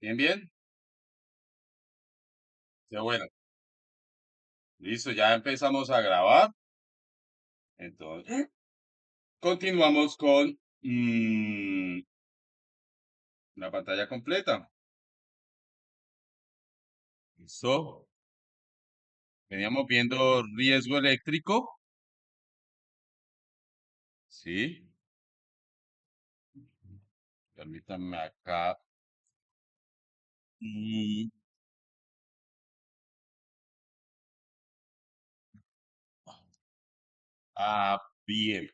Bien, bien. Qué bueno. Listo, ya empezamos a grabar. Entonces, continuamos con la pantalla completa. Listo. Veníamos viendo riesgo eléctrico. Sí. Permítanme acá. Mm, bien.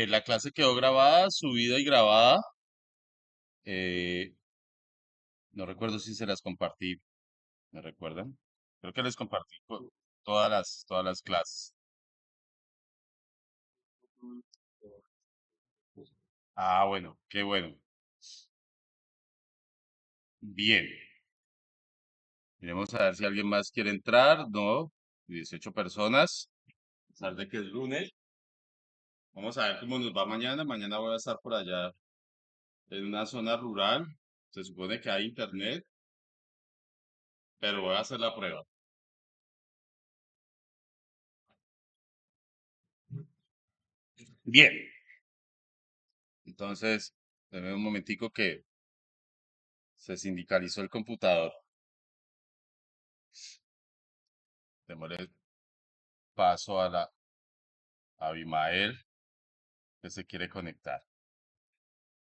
La clase quedó grabada, subida y grabada. Eh, no recuerdo si se las compartí. ¿Me recuerdan? Creo que les compartí todas las clases. Bueno, qué bueno. Bien. Miremos a ver si alguien más quiere entrar. No, 18 personas. A pesar de que es lunes. Vamos a ver cómo nos va mañana. Mañana voy a estar por allá en una zona rural. Se supone que hay internet, pero voy a hacer la prueba. Bien. Entonces, denme un momentico que se sindicalizó el computador. Démosle paso a Abimael que se quiere conectar.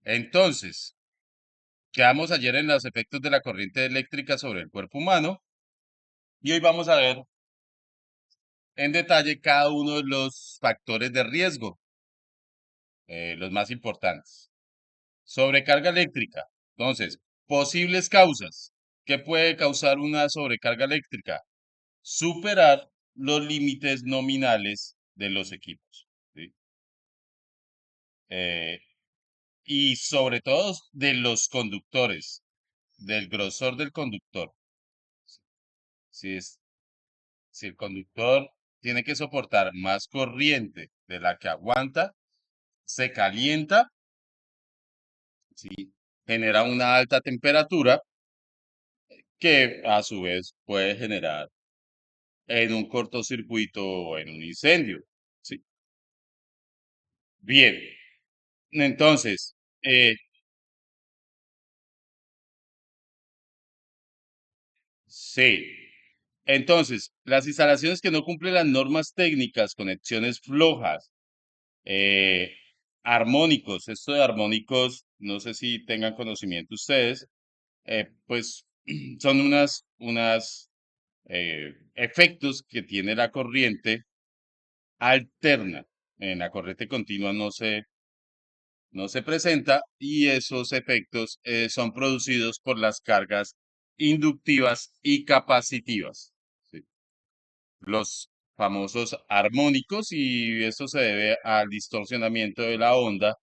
Entonces, quedamos ayer en los efectos de la corriente eléctrica sobre el cuerpo humano y hoy vamos a ver en detalle cada uno de los factores de riesgo, los más importantes. Sobrecarga eléctrica. Entonces, posibles causas. ¿Qué puede causar una sobrecarga eléctrica? Superar los límites nominales de los equipos. ¿Sí? Eh, y sobre todo de los conductores, del grosor del conductor. Si, es, si el conductor tiene que soportar más corriente de la que aguanta, se calienta, ¿sí? Genera una alta temperatura que a su vez puede generar en un cortocircuito o en un incendio. Sí. Bien, entonces, sí. Entonces, las instalaciones que no cumplen las normas técnicas, conexiones flojas, eh, armónicos, esto de armónicos, no sé si tengan conocimiento ustedes, pues son unas efectos que tiene la corriente alterna. En la corriente continua no se presenta y esos efectos son producidos por las cargas inductivas y capacitivas. ¿Sí? Los famosos armónicos y esto se debe al distorsionamiento de la onda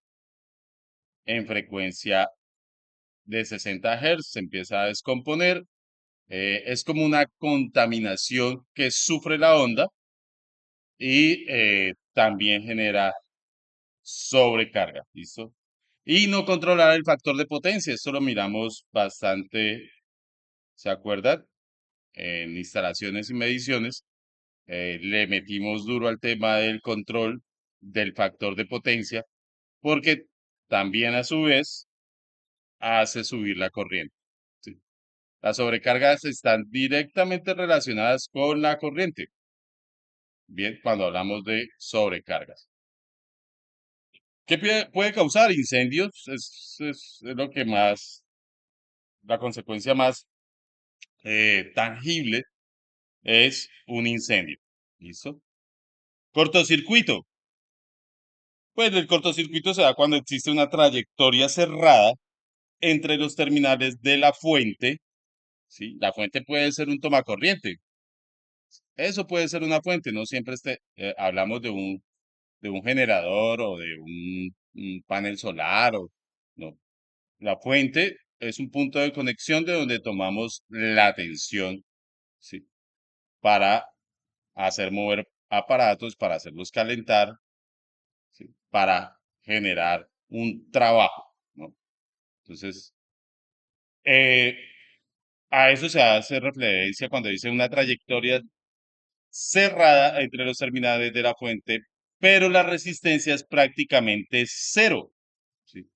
en frecuencia de 60 Hz, se empieza a descomponer, es como una contaminación que sufre la onda y también genera sobrecarga, ¿listo? Y no controlar el factor de potencia, esto lo miramos bastante, ¿se acuerdan? En instalaciones y mediciones, le metimos duro al tema del control del factor de potencia, porque también a su vez hace subir la corriente. ¿Sí? Las sobrecargas están directamente relacionadas con la corriente. Bien, cuando hablamos de sobrecargas. ¿Qué puede causar incendios? Es lo que más, la consecuencia más tangible es un incendio. ¿Listo? Cortocircuito. Pues el cortocircuito se da cuando existe una trayectoria cerrada entre los terminales de la fuente. ¿Sí? La fuente puede ser un tomacorriente. Eso puede ser una fuente. No siempre hablamos de un generador o de un panel solar. No. La fuente es un punto de conexión de donde tomamos la tensión, ¿sí? Para hacer mover aparatos, para hacerlos calentar, ¿sí? Para generar un trabajo, ¿no? Entonces, eh, a eso se hace referencia cuando dice una trayectoria cerrada entre los terminales de la fuente, pero la resistencia es prácticamente cero, ¿sí?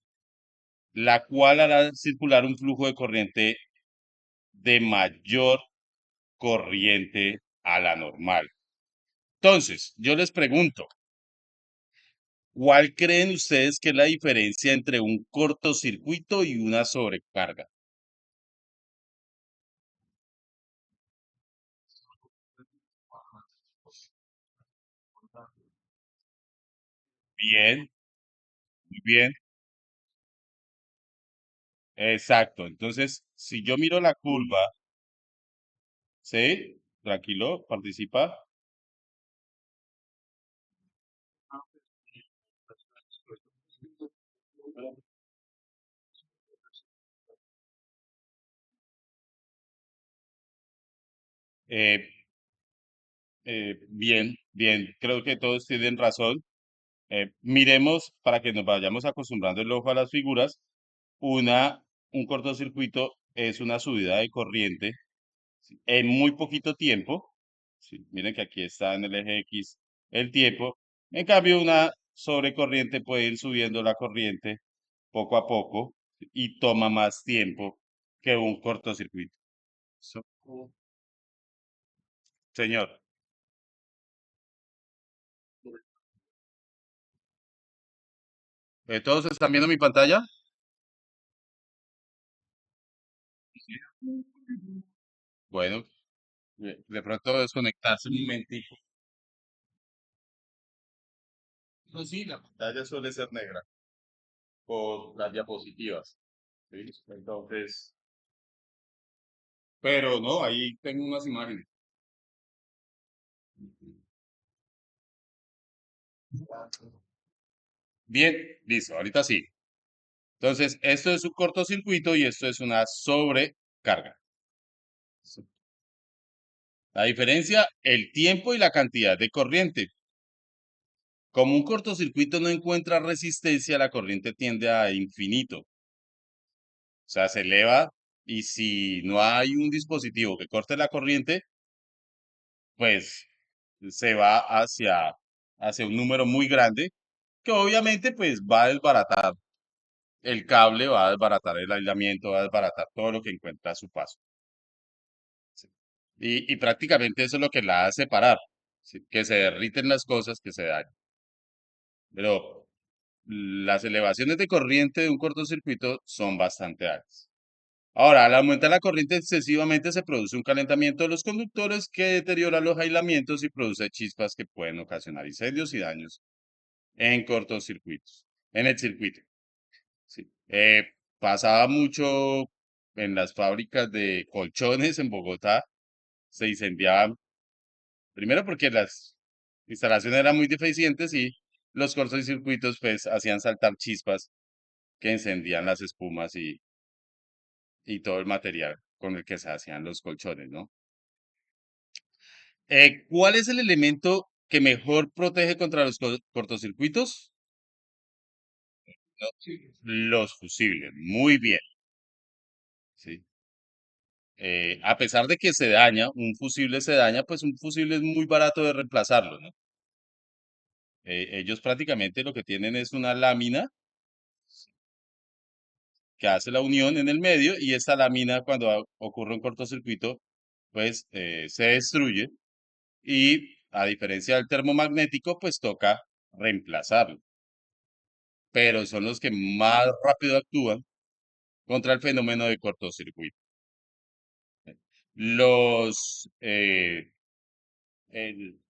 La cual hará circular un flujo de corriente de mayor corriente a la normal. Entonces, yo les pregunto, ¿cuál creen ustedes que es la diferencia entre un cortocircuito y una sobrecarga? Bien, muy bien, exacto. Entonces, si yo miro la curva, ¿sí? Tranquilo, participa. Eh, bien, bien, creo que todos tienen razón. Miremos para que nos vayamos acostumbrando el ojo a las figuras. Una, un cortocircuito es una subida de corriente, ¿sí? En muy poquito tiempo. ¿Sí? Miren que aquí está en el eje X el tiempo. En cambio, una sobrecorriente puede ir subiendo la corriente poco a poco, ¿sí? Y toma más tiempo que un cortocircuito. So- Señor, ¿todos están viendo mi pantalla? Bueno, de pronto desconectarse un momentico. No, sí, la pantalla suele ser negra por las diapositivas. ¿Sí? Entonces, pero no, ahí tengo unas imágenes. Bien, listo, ahorita sí. Entonces, esto es un cortocircuito y esto es una sobrecarga. La diferencia, el tiempo y la cantidad de corriente. Como un cortocircuito no encuentra resistencia, la corriente tiende a infinito. O sea, se eleva y si no hay un dispositivo que corte la corriente, pues se va hacia un número muy grande que obviamente pues va a desbaratar el cable, va a desbaratar el aislamiento, va a desbaratar todo lo que encuentra a su paso. ¿Sí? Y prácticamente eso es lo que la hace parar, ¿sí? Que se derriten las cosas, que se dañen. Pero las elevaciones de corriente de un cortocircuito son bastante altas. Ahora, al aumentar la corriente excesivamente se produce un calentamiento de los conductores que deteriora los aislamientos y produce chispas que pueden ocasionar incendios y daños en cortocircuitos, en el circuito. Sí. Pasaba mucho en las fábricas de colchones en Bogotá, se incendiaban, primero porque las instalaciones eran muy deficientes y los cortocircuitos pues hacían saltar chispas que encendían las espumas y todo el material con el que se hacían los colchones, ¿no? ¿Cuál es el elemento que mejor protege contra los cortocircuitos? No, los fusibles, muy bien, ¿sí? A pesar de que se daña, un fusible se daña, pues un fusible es muy barato de reemplazarlo, ¿no? Ellos prácticamente lo que tienen es una lámina que hace la unión en el medio y esta lámina cuando ocurre un cortocircuito, pues se destruye y a diferencia del termomagnético, pues toca reemplazarlo. Pero son los que más rápido actúan contra el fenómeno de cortocircuito. Los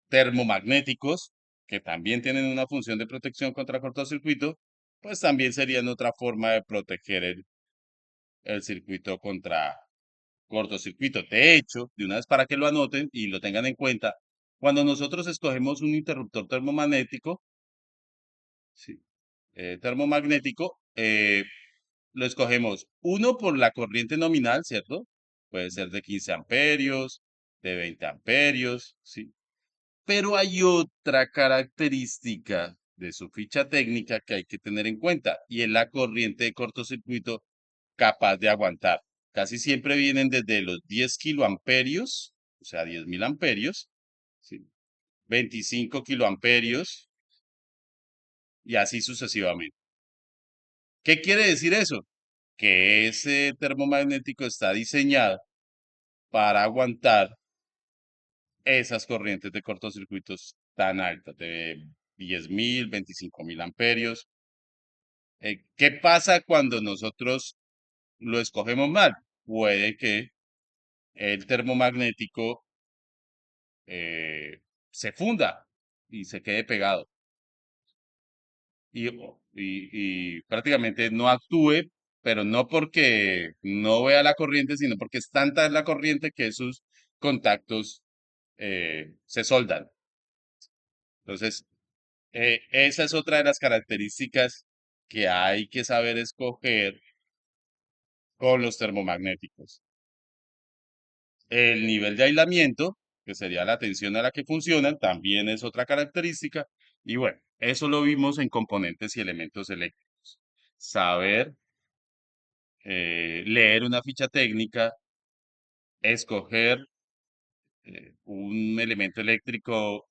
termomagnéticos, que también tienen una función de protección contra cortocircuito, pues también serían otra forma de proteger el circuito contra cortocircuito. De hecho, de una vez para que lo anoten y lo tengan en cuenta, cuando nosotros escogemos un interruptor termomagnético, sí, termomagnético, lo escogemos uno por la corriente nominal, ¿cierto? Puede ser de 15 amperios, de 20 amperios, ¿sí? Pero hay otra característica de su ficha técnica que hay que tener en cuenta y es la corriente de cortocircuito capaz de aguantar. Casi siempre vienen desde los 10 kiloamperios, o sea, 10.000 amperios, ¿sí? 25 kiloamperios y así sucesivamente. ¿Qué quiere decir eso? Que ese termomagnético está diseñado para aguantar esas corrientes de cortocircuitos tan altas, de 10.000, 25.000 amperios. ¿Qué pasa cuando nosotros lo escogemos mal? Puede que el termomagnético eh, se funda y se quede pegado y prácticamente no actúe, pero no porque no vea la corriente, sino porque es tanta la corriente que sus contactos se soldan. Entonces, esa es otra de las características que hay que saber escoger con los termomagnéticos. El nivel de aislamiento, que sería la tensión a la que funcionan, también es otra característica. Y bueno, eso lo vimos en componentes y elementos eléctricos. Saber leer una ficha técnica, escoger un elemento eléctrico,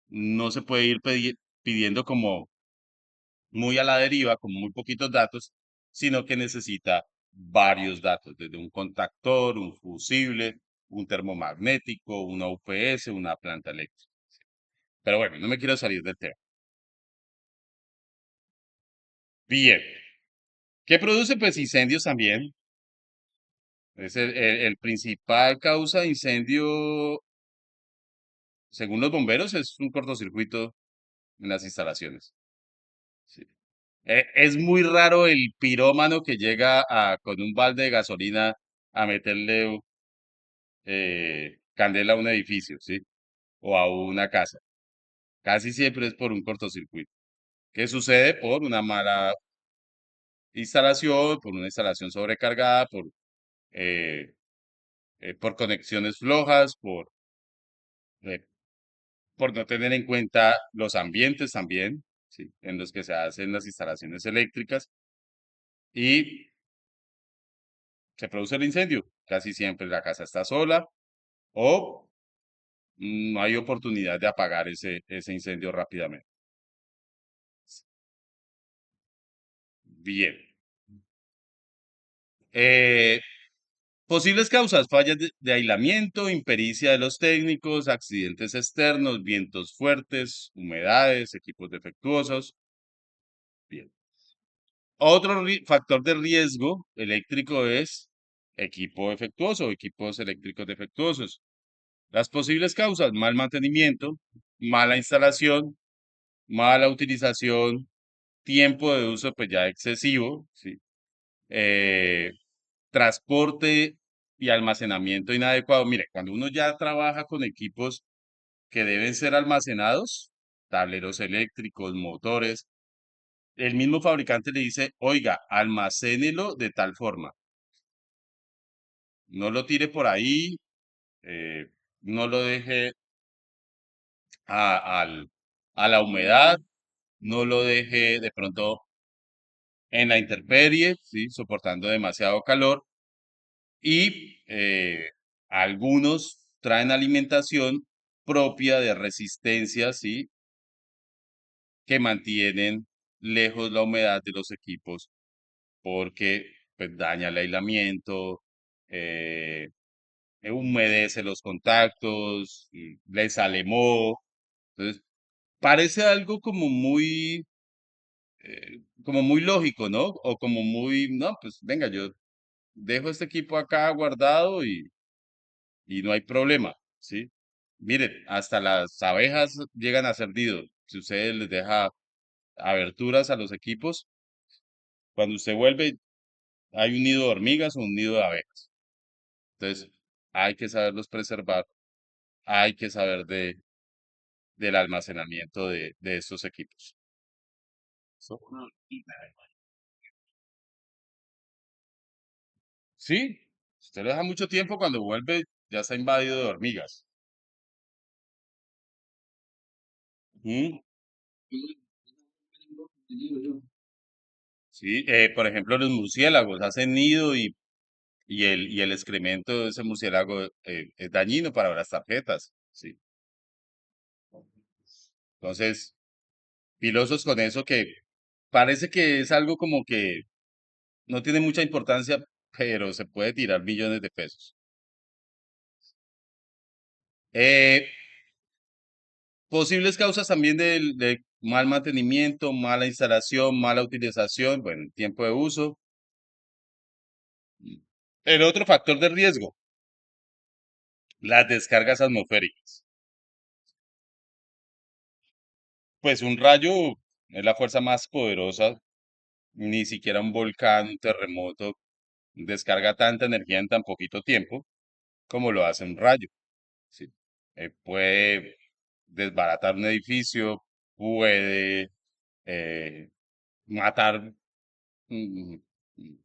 no se puede ir pidiendo como muy a la deriva, con muy poquitos datos, sino que necesita varios datos, desde un contactor, un fusible, un termomagnético, una UPS, una planta eléctrica. Pero bueno, no me quiero salir del tema. Bien, ¿qué produce? Pues incendios también. Es el principal causa de incendio, según los bomberos, es un cortocircuito en las instalaciones. Sí. Es muy raro el pirómano que llega con un balde de gasolina a meterle candela a un edificio, ¿sí? O a una casa. Casi siempre es por un cortocircuito. ¿Qué sucede? Por una mala instalación, por una instalación sobrecargada, eh, por conexiones flojas, eh, por no tener en cuenta los ambientes también, ¿sí? En los que se hacen las instalaciones eléctricas y se produce el incendio. Casi siempre la casa está sola o no hay oportunidad de apagar ese incendio rápidamente. Bien. Eh, Posibles causas, fallas de aislamiento, impericia de los técnicos, accidentes externos, vientos fuertes, humedades, equipos defectuosos. Bien. Otro factor de riesgo eléctrico es equipo defectuoso, equipos eléctricos defectuosos. Las posibles causas, mal mantenimiento, mala instalación, mala utilización, tiempo de uso pues ya excesivo, ¿sí? Eh, transporte y almacenamiento inadecuado. Mire, cuando uno ya trabaja con equipos que deben ser almacenados, tableros eléctricos, motores, el mismo fabricante le dice, oiga, almacénelo de tal forma, no lo tire por ahí, eh, no lo deje a la humedad, no lo deje de pronto en la intemperie, ¿sí? Soportando demasiado calor y algunos traen alimentación propia de resistencia, ¿sí? Que mantienen lejos la humedad de los equipos porque pues, daña el aislamiento, eh, humedece los contactos, y le sale moho. Entonces, parece algo como muy lógico, ¿no? O como muy, no, pues venga, yo dejo este equipo acá guardado y no hay problema, ¿sí? Miren, hasta las abejas llegan a ser nido. Si usted les deja aberturas a los equipos, cuando usted vuelve, hay un nido de hormigas o un nido de abejas. Entonces, hay que saberlos preservar, hay que saber del almacenamiento de estos equipos. So- Sí, si usted lo deja mucho tiempo, cuando vuelve, ya está invadido de hormigas. Mm, Sí, por ejemplo, los murciélagos hacen nido y el excremento de ese murciélago es dañino para las tarjetas. Sí. Entonces, pilosos con eso que parece que es algo como que no tiene mucha importancia, pero se puede tirar millones de pesos. Eh, Posibles causas también de mal mantenimiento, mala instalación, mala utilización, bueno, tiempo de uso. El otro factor de riesgo, las descargas atmosféricas. Pues un rayo es la fuerza más poderosa, ni siquiera un volcán, un terremoto descarga tanta energía en tan poquito tiempo como lo hace un rayo. ¿Sí? Puede desbaratar un edificio, puede eh, matar mm, mm,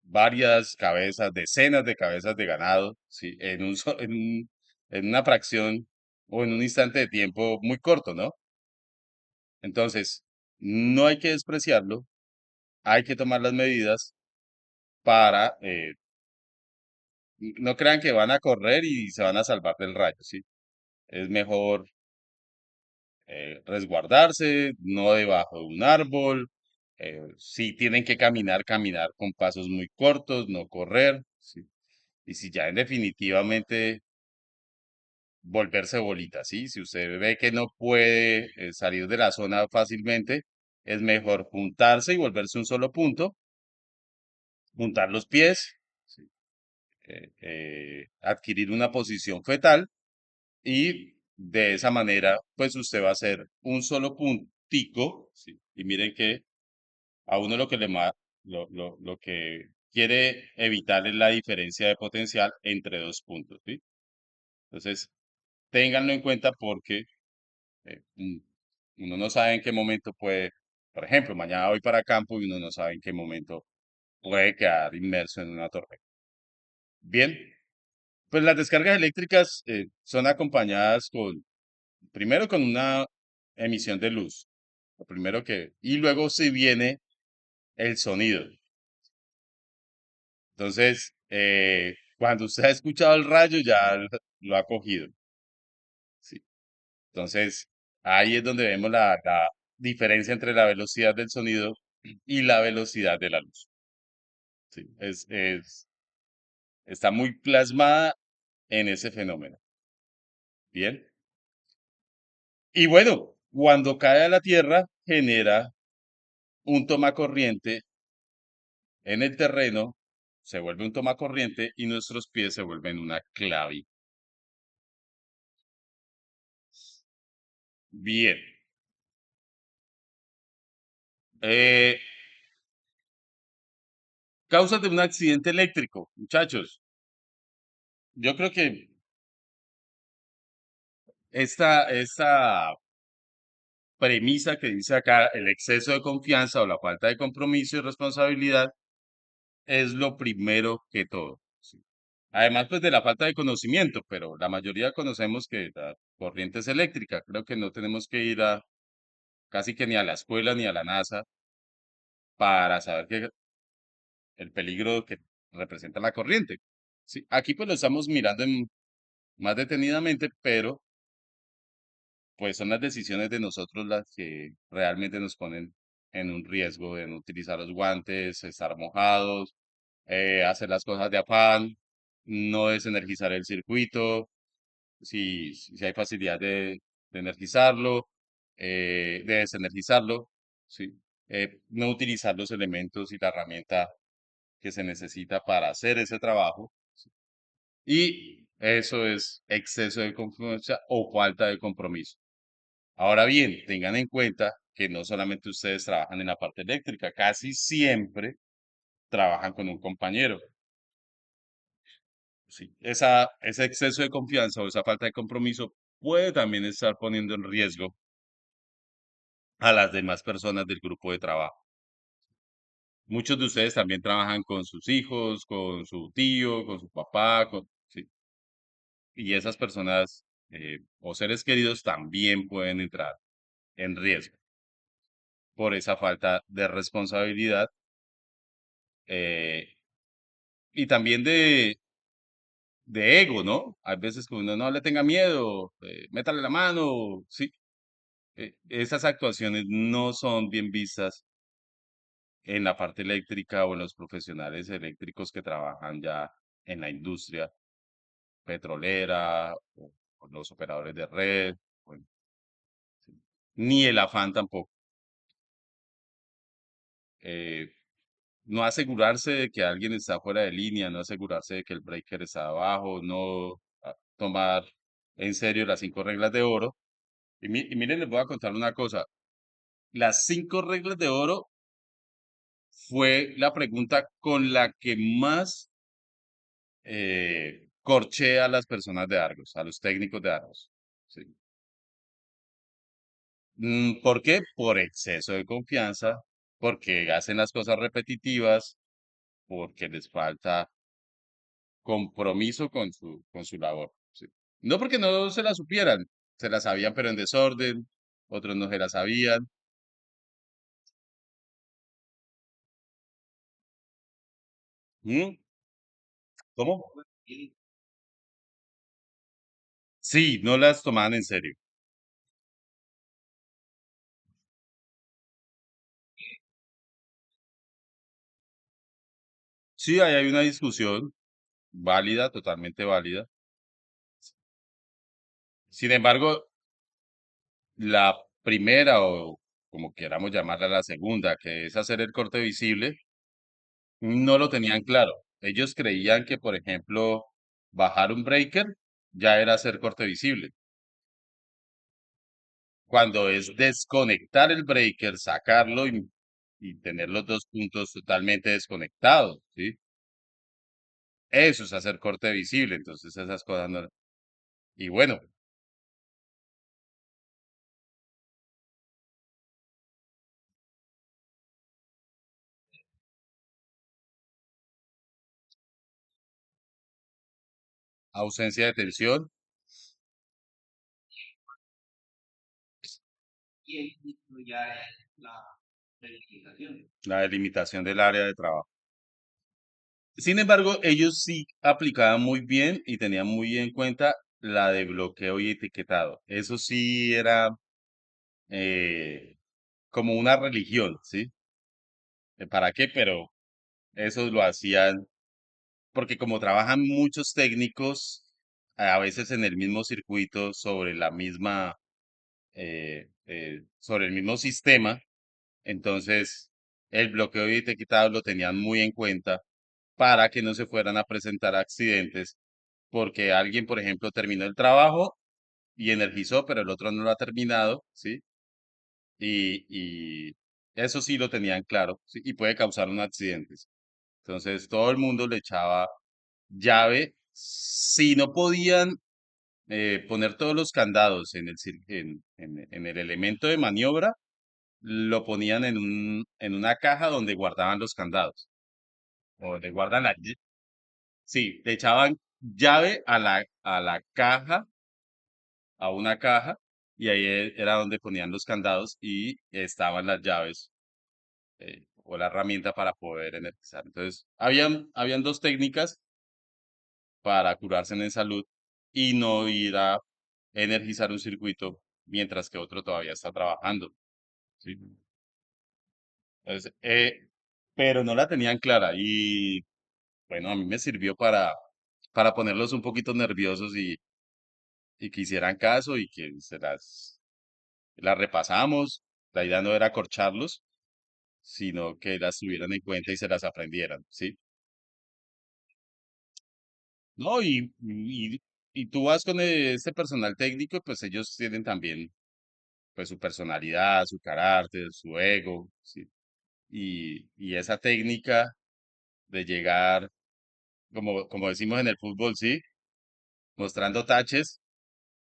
varias cabezas, decenas de cabezas de ganado, ¿sí? En una fracción o en un instante de tiempo muy corto, ¿no? Entonces, no hay que despreciarlo, hay que tomar las medidas para, no crean que van a correr y se van a salvar del rayo, ¿sí? Es mejor resguardarse, no debajo de un árbol, si tienen que caminar, caminar con pasos muy cortos, no correr, ¿sí? Y si ya en definitivamente volverse bolita, ¿sí? Si usted ve que no puede salir de la zona fácilmente, es mejor juntarse y volverse un solo punto, juntar los pies, ¿sí? Adquirir una posición fetal y de esa manera, pues usted va a hacer un solo puntico, ¿sí? Y miren que a uno lo que quiere evitar es la diferencia de potencial entre dos puntos, ¿sí? Entonces, ténganlo en cuenta porque uno no sabe en qué momento puede, por ejemplo, mañana voy para campo y uno no sabe en qué momento puede quedar inmerso en una tormenta. Bien, pues las descargas eléctricas son acompañadas primero con una emisión de luz, lo primero y luego si viene el sonido. Entonces, cuando usted ha escuchado el rayo, ya lo ha cogido, ¿sí? Entonces, ahí es donde vemos la diferencia entre la velocidad del sonido y la velocidad de la luz, ¿sí? Está muy plasmada en ese fenómeno. Bien. Y bueno, cuando cae a la Tierra, genera un tomacorriente en el terreno, se vuelve un tomacorriente y nuestros pies se vuelven una clave. Bien. Eh, Causas de un accidente eléctrico, muchachos. Yo creo que esta premisa que dice acá, el exceso de confianza o la falta de compromiso y responsabilidad, es lo primero que todo. ¿Sí? Además, pues de la falta de conocimiento, pero la mayoría conocemos que la corriente es eléctrica. Creo que no tenemos que ir a casi que ni a la escuela ni a la NASA para saber que el peligro que representa la corriente. Sí, aquí pues lo estamos mirando más detenidamente, pero pues son las decisiones de nosotros las que realmente nos ponen en un riesgo de no utilizar los guantes, estar mojados, hacer las cosas de afán, no desenergizar el circuito, si hay facilidad de energizarlo, de desenergizarlo, sí, no utilizar los elementos y la herramienta que se necesita para hacer ese trabajo, ¿sí? Y eso es exceso de confianza o falta de compromiso. Ahora bien, tengan en cuenta que no solamente ustedes trabajan en la parte eléctrica, casi siempre trabajan con un compañero. Sí, ese exceso de confianza o esa falta de compromiso puede también estar poniendo en riesgo a las demás personas del grupo de trabajo. Muchos de ustedes también trabajan con sus hijos, con su tío, con su papá, sí, y esas personas o seres queridos también pueden entrar en riesgo por esa falta de responsabilidad eh, y también de ego, ¿no? Hay veces que uno no le tenga miedo, métale la mano, sí. Esas actuaciones no son bien vistas en la parte eléctrica o en los profesionales eléctricos que trabajan ya en la industria petrolera o los operadores de red, bueno, sí. Ni el afán tampoco. Eh, no asegurarse de que alguien está fuera de línea, no asegurarse de que el breaker está abajo, no tomar en serio las 5 reglas de oro. Y miren, les voy a contar una cosa. Las 5 reglas de oro fue la pregunta con la que más corché a las personas de Argos, a los técnicos de Argos. Sí. ¿Por qué? Por exceso de confianza, porque hacen las cosas repetitivas, porque les falta compromiso con su labor. Sí. No porque no se la supieran, se la sabían pero en desorden, otros no se la sabían. ¿Mm? ¿Cómo? Sí, no las tomaban en serio. Sí, ahí hay una discusión válida, totalmente válida. Sin embargo, la primera o como queramos llamarla la segunda, que es hacer el corte visible, no lo tenían claro. Ellos creían que, por ejemplo, bajar un breaker ya era hacer corte visible, cuando es desconectar el breaker, sacarlo y tener los dos puntos totalmente desconectados, ¿sí? Eso es hacer corte visible, entonces esas cosas no. Y bueno, ausencia de tensión, la delimitación del área de trabajo. Sin embargo, ellos sí aplicaban muy bien y tenían muy en cuenta la de bloqueo y etiquetado. Eso sí era como una religión, ¿sí? ¿Para qué? Pero eso lo hacían porque como trabajan muchos técnicos, a veces en el mismo circuito, sobre la misma, sobre el mismo sistema, entonces el bloqueo y etiquetado lo tenían muy en cuenta para que no se fueran a presentar accidentes, porque alguien, por ejemplo, terminó el trabajo y energizó, pero el otro no lo ha terminado, ¿sí? Y eso sí lo tenían claro, ¿sí? Y puede causar un accidente. Entonces todo el mundo le echaba llave. Si no podían poner todos los candados en en el elemento de maniobra, lo ponían en una caja donde guardaban los candados. O le guardan la, sí, le echaban llave a a la caja, a una caja, y ahí era donde ponían los candados y estaban las llaves o la herramienta para poder energizar. Entonces, habían dos técnicas para curarse en salud y no ir a energizar un circuito mientras que otro todavía está trabajando. ¿Sí? Entonces, pero no la tenían clara y bueno, a mí me sirvió para ponerlos un poquito nerviosos y que hicieran caso y que las repasamos. La idea no era corcharlos, sino que las tuvieran en cuenta y se las aprendieran, ¿sí? No, y tú vas con este personal técnico, pues ellos tienen también pues su personalidad, su carácter, su ego, ¿sí? Y esa técnica de llegar, como decimos en el fútbol, ¿sí? Mostrando taches,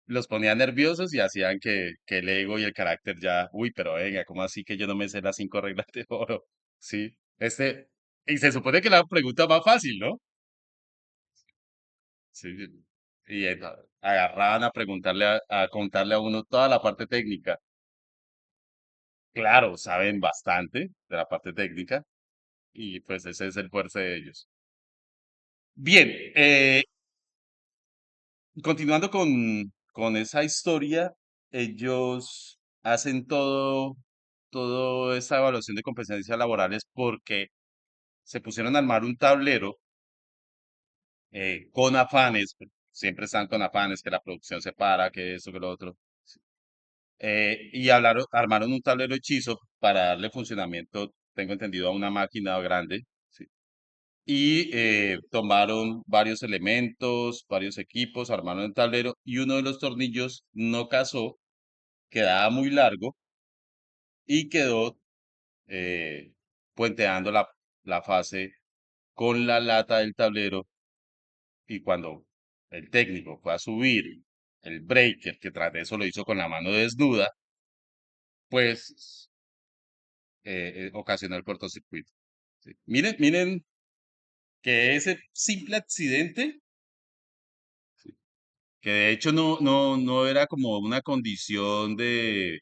los ponía nerviosos y hacían que el ego y el carácter ya, uy, pero venga, ¿cómo así que yo no me sé las 5 reglas de oro? Sí, y se supone que la pregunta más fácil, ¿no? Sí, y agarraban a preguntarle, a contarle a uno toda la parte técnica. Claro, saben bastante de la parte técnica, y pues ese es el fuerte de ellos. Bien, continuando con esa historia, ellos hacen toda esa evaluación de competencias laborales porque se pusieron a armar un tablero con afanes, siempre están con afanes, que la producción se para, que eso, que lo otro, y armaron un tablero hechizo para darle funcionamiento, tengo entendido, a una máquina grande, ¿sí? Y tomaron varios elementos, varios equipos, armaron el tablero y uno de los tornillos no casó, quedaba muy largo y quedó eh, puenteando la fase con la lata del tablero y cuando el técnico fue a subir el breaker, que tras de eso lo hizo con la mano desnuda, pues ocasionó el cortocircuito. ¿Sí? Miren, miren que ese simple accidente, que de hecho no era como una condición de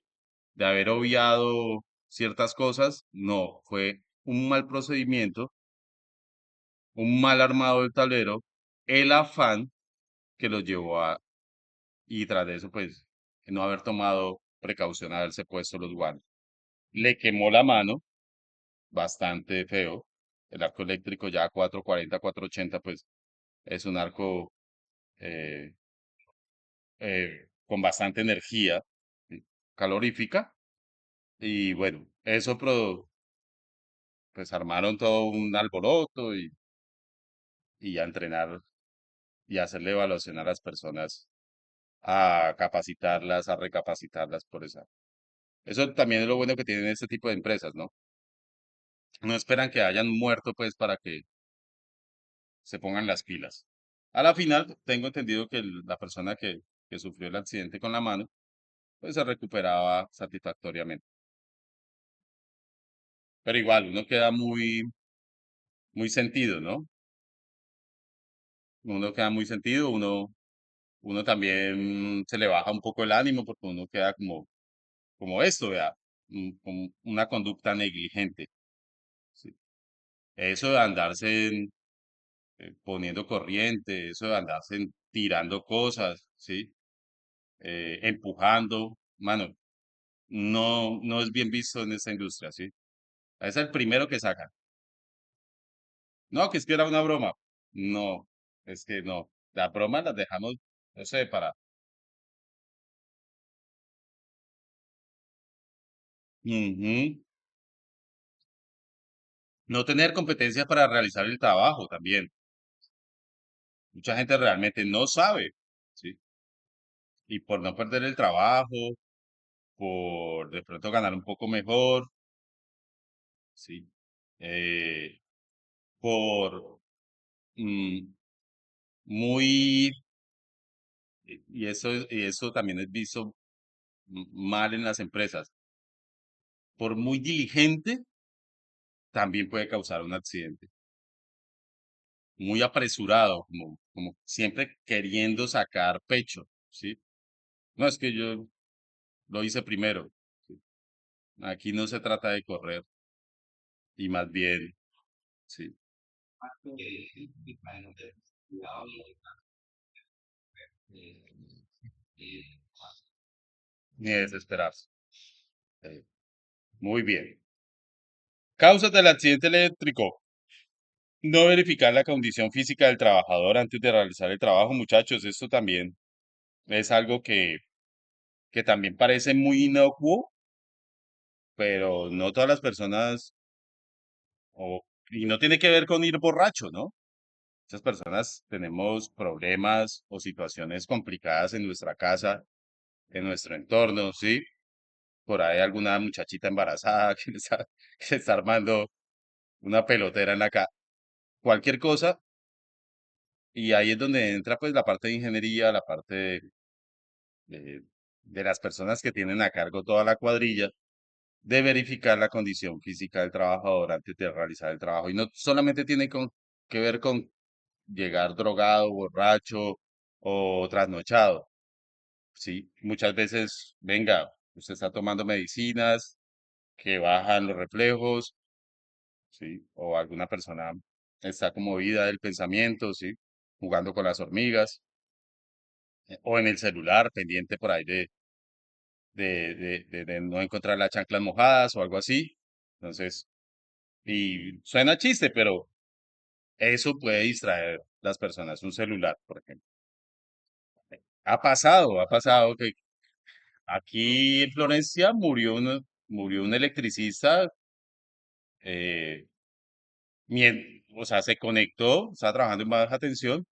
haber obviado ciertas cosas, no, fue un mal procedimiento, un mal armado del tablero, el afán que los llevó y tras de eso, pues, no haber tomado precaución, haberse puesto los guantes. Le quemó la mano, bastante feo. El arco eléctrico ya 440, 480, pues, es un arco eh, con bastante energía ¿sí? Calorífica. Y bueno, pues armaron todo un alboroto y a entrenar y a hacerle evaluación a las personas, a capacitarlas, a recapacitarlas por esa. Eso también es lo bueno que tienen este tipo de empresas, ¿no? No esperan que hayan muerto, pues, para que se pongan las pilas. A la final, tengo entendido que la persona que sufrió el accidente con la mano, pues se recuperaba satisfactoriamente. Pero igual, uno queda muy sentido, ¿no? Uno queda muy sentido, uno también se le baja un poco el ánimo porque uno queda como esto, vea, como una conducta negligente. ¿Sí? Eso de andarse poniendo corriente, eso de andarse tirando cosas, ¿sí? Empujando, mano, no es bien visto en esta industria, ¿sí? Es el primero que sacan. No, que es que era una broma. No, es que no. Las bromas las dejamos, no sé, para ujú, no tener competencia para realizar el trabajo también. Mucha gente realmente no sabe, ¿sí? Y por no perder el trabajo, por de pronto ganar un poco mejor, ¿sí? Eh, por mm, muy, y eso también es visto mal en las empresas, por muy diligente, también puede causar un accidente. Muy apresurado, como siempre queriendo sacar pecho, ¿sí? No, es que yo lo hice primero. ¿Sí? Aquí no se trata de correr, y más bien, sí, ni desesperarse. Eh, Muy bien. Causas del accidente eléctrico. No verificar la condición física del trabajador antes de realizar el trabajo, muchachos. Esto también es algo que también parece muy inocuo, pero no todas las personas, y no tiene que ver con ir borracho, ¿no? Muchas personas tenemos problemas o situaciones complicadas en nuestra casa, en nuestro entorno, ¿sí? Por ahí alguna muchachita embarazada que le está armando una pelotera en la casa, cualquier cosa, y ahí es donde entra pues la parte de ingeniería, la parte de, de las personas que tienen a cargo toda la cuadrilla, de verificar la condición física del trabajador antes de realizar el trabajo. Y no solamente tiene que ver con llegar drogado, borracho o trasnochado, ¿sí? Muchas veces, venga, usted está tomando medicinas que bajan los reflejos, ¿sí? O alguna persona está como ida del pensamiento, ¿sí? Jugando con las hormigas, o en el celular, pendiente por ahí de no encontrar las chanclas mojadas o algo así. Entonces, y suena chiste, pero eso puede distraer las personas, un celular, por ejemplo. Ha pasado que aquí en Florencia murió un electricista, eh, o sea, se conectó, estaba trabajando en baja tensión,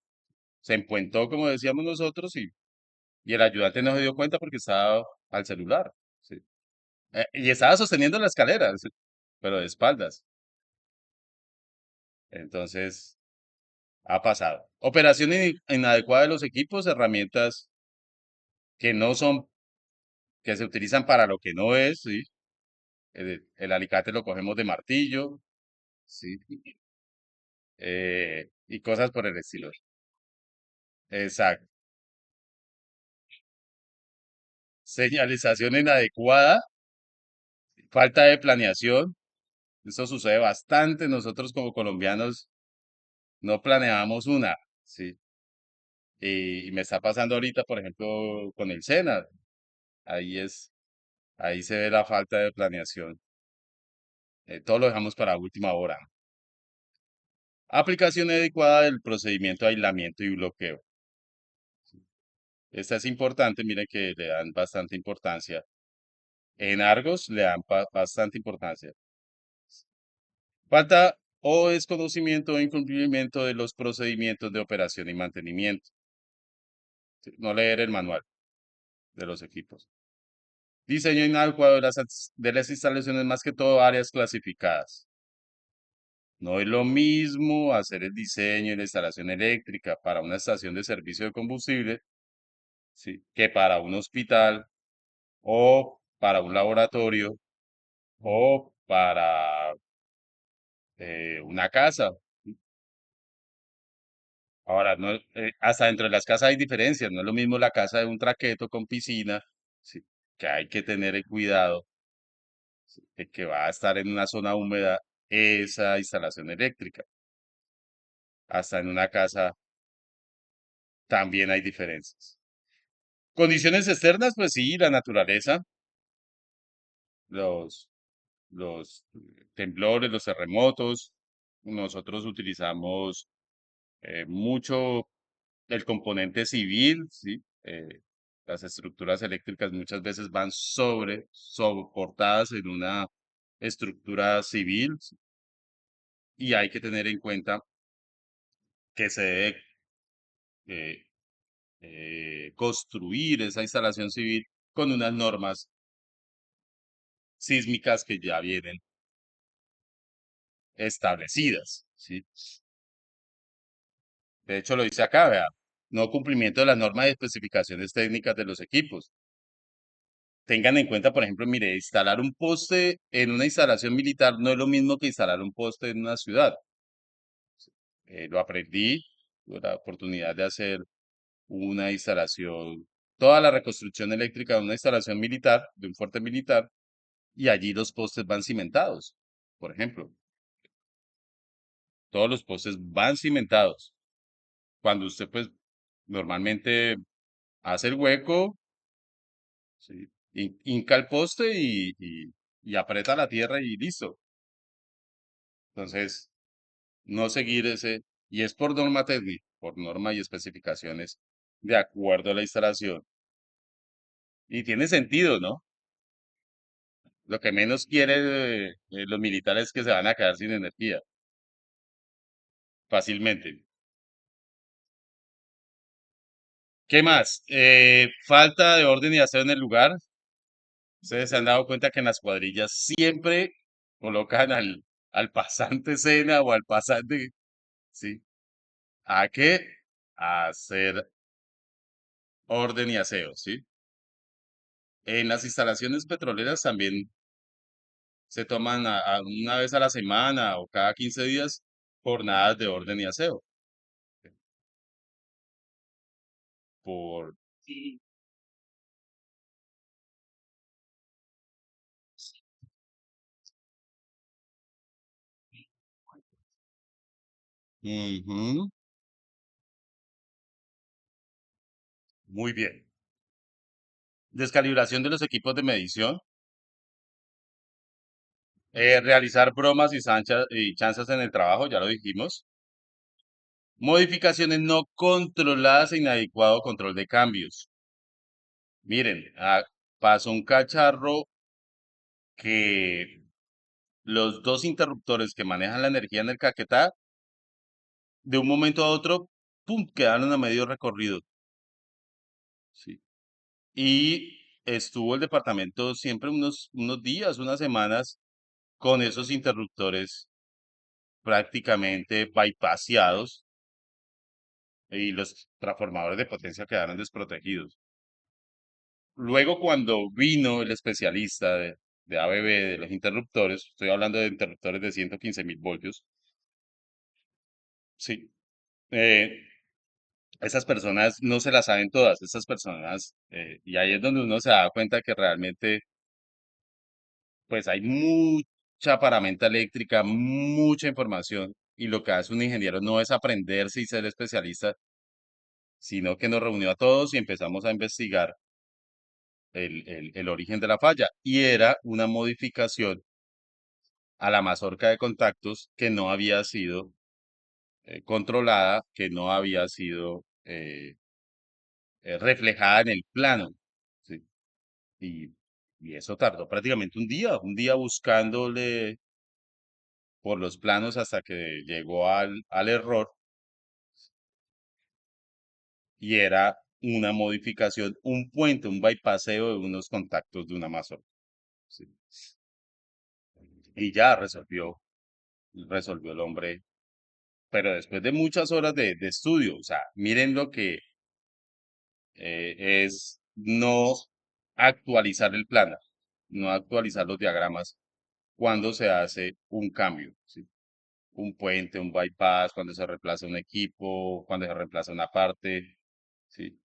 se empuentó, como decíamos nosotros, y el ayudante no se dio cuenta porque estaba al celular, ¿sí? Y estaba sosteniendo la escalera, ¿sí? Pero de espaldas. Entonces, ha pasado. Operación inadecuada de los equipos, herramientas que no son, que se utilizan para lo que no es, ¿sí? El alicate lo cogemos de martillo, ¿sí? Y cosas por el estilo. Exacto. Señalización inadecuada, falta de planeación. Eso sucede bastante. Nosotros como colombianos no planeamos una, ¿sí? Y me está pasando ahorita, por ejemplo, con el SENA. Ahí es, ahí se ve la falta de planeación. Todo lo dejamos para última hora. Aplicación adecuada del procedimiento de aislamiento y bloqueo. Esta es importante, miren que le dan bastante importancia. En Argos le dan bastante importancia. Falta o desconocimiento o incumplimiento de los procedimientos de operación y mantenimiento. ¿Sí? No leer el manual de los equipos. Diseño inadecuado de las instalaciones, más que todo áreas clasificadas. No es lo mismo hacer el diseño y la instalación eléctrica para una estación de servicio de combustible, ¿sí? Que para un hospital o para un laboratorio o para una casa. Ahora, no, hasta dentro de las casas hay diferencias. No es lo mismo la casa de un traqueto con piscina, ¿sí? Que hay que tener el cuidado de que va a estar en una zona húmeda esa instalación eléctrica. Hasta en una casa también hay diferencias. Condiciones externas, pues sí, la naturaleza, los, los temblores, los terremotos. Nosotros utilizamos mucho el componente civil, ¿sí? Las estructuras eléctricas muchas veces van soportadas en una estructura civil, ¿sí? Y hay que tener en cuenta que se debe eh, construir esa instalación civil con unas normas sísmicas que ya vienen establecidas, ¿sí? De hecho, lo dice acá, vea, no cumplimiento de las normas y especificaciones técnicas de los equipos. Tengan en cuenta, por ejemplo, mire, instalar un poste en una instalación militar no es lo mismo que instalar un poste en una ciudad. Lo aprendí, tuve la oportunidad de hacer una instalación, toda la reconstrucción eléctrica de una instalación militar, de un fuerte militar, y allí los postes van cimentados, por ejemplo. Todos los postes van cimentados. Cuando usted, pues, normalmente hace el hueco, ¿sí? Hinca el poste y aprieta la tierra y listo. Entonces, no seguir ese, y es por norma técnica, por norma y especificaciones de acuerdo a la instalación. Y tiene sentido, ¿no? Lo que menos quieren los militares es que se van a quedar sin energía fácilmente. ¿Qué más? Falta de orden y aseo en el lugar. Ustedes se han dado cuenta que en las cuadrillas siempre colocan al pasante cena o al pasante, ¿sí? ¿A qué? A hacer orden y aseo, ¿sí? En las instalaciones petroleras también se toman una vez a la semana o cada 15 días jornadas de orden y aseo. Por, Ujú. Muy bien. Descalibración de los equipos de medición. Realizar bromas y chanzas en el trabajo, ya lo dijimos. Modificaciones no controladas e inadecuado control de cambios. Miren, pasó un cacharro que los dos interruptores que manejan la energía en el Caquetá, de un momento a otro, ¡pum!, quedaron a medio recorrido. Sí. Y estuvo el departamento siempre unos días, unas semanas, con esos interruptores prácticamente bypaseados y los transformadores de potencia quedaron desprotegidos. Luego, cuando vino el especialista de ABB, de los interruptores, estoy hablando de interruptores de 115.000 voltios, sí, eh, esas personas no se las saben todas, esas personas, y ahí es donde uno se da cuenta que realmente, pues hay mucha paramenta eléctrica, mucha información, y lo que hace un ingeniero no es aprenderse y ser especialista, sino que nos reunió a todos y empezamos a investigar el origen de la falla. Y era una modificación a la mazorca de contactos que no había sido controlada, que no había sido reflejada en el plano. ¿Sí? Y, y eso tardó prácticamente un día buscándole por los planos hasta que llegó al error y era una modificación, un puente, un bypaseo de unos contactos de una mazorca. ¿Sí? Y ya resolvió el hombre, pero después de muchas horas de estudio, o sea, miren lo que es no actualizar el plano, no actualizar los diagramas cuando se hace un cambio, ¿sí? Un puente, un bypass, cuando se reemplaza un equipo, cuando se reemplaza una parte, ¿sí?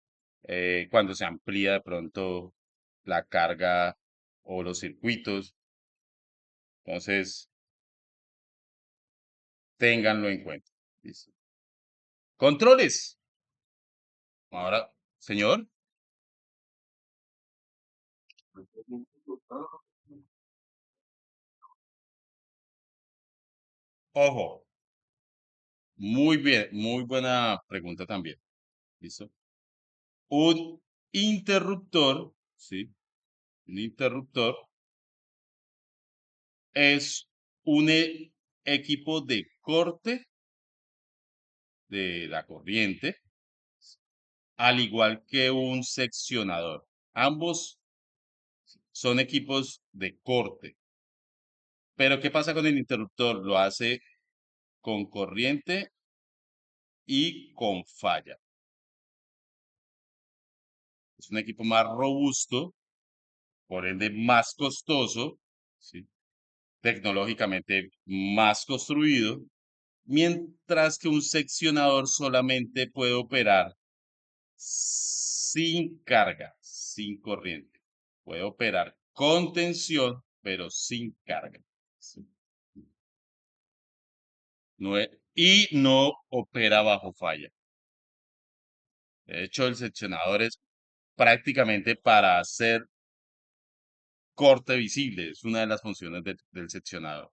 Cuando se amplía de pronto la carga o los circuitos. Entonces, ténganlo en cuenta. ¿Listo? Controles. Ahora, señor, ojo, muy bien, muy buena pregunta también. ¿Listo? Un interruptor, ¿sí? Un interruptor es un equipo de corte de la corriente, al igual que un seccionador. Ambos son equipos de corte. Pero ¿qué pasa con el interruptor? Lo hace con corriente y con falla. Es un equipo más robusto, por ende más costoso, ¿sí? Tecnológicamente más construido, mientras que un seccionador solamente puede operar sin carga, sin corriente. Puede operar con tensión, pero sin carga. Sí. Y no opera bajo falla. De hecho, el seccionador es prácticamente para hacer corte visible. Es una de las funciones del seccionador.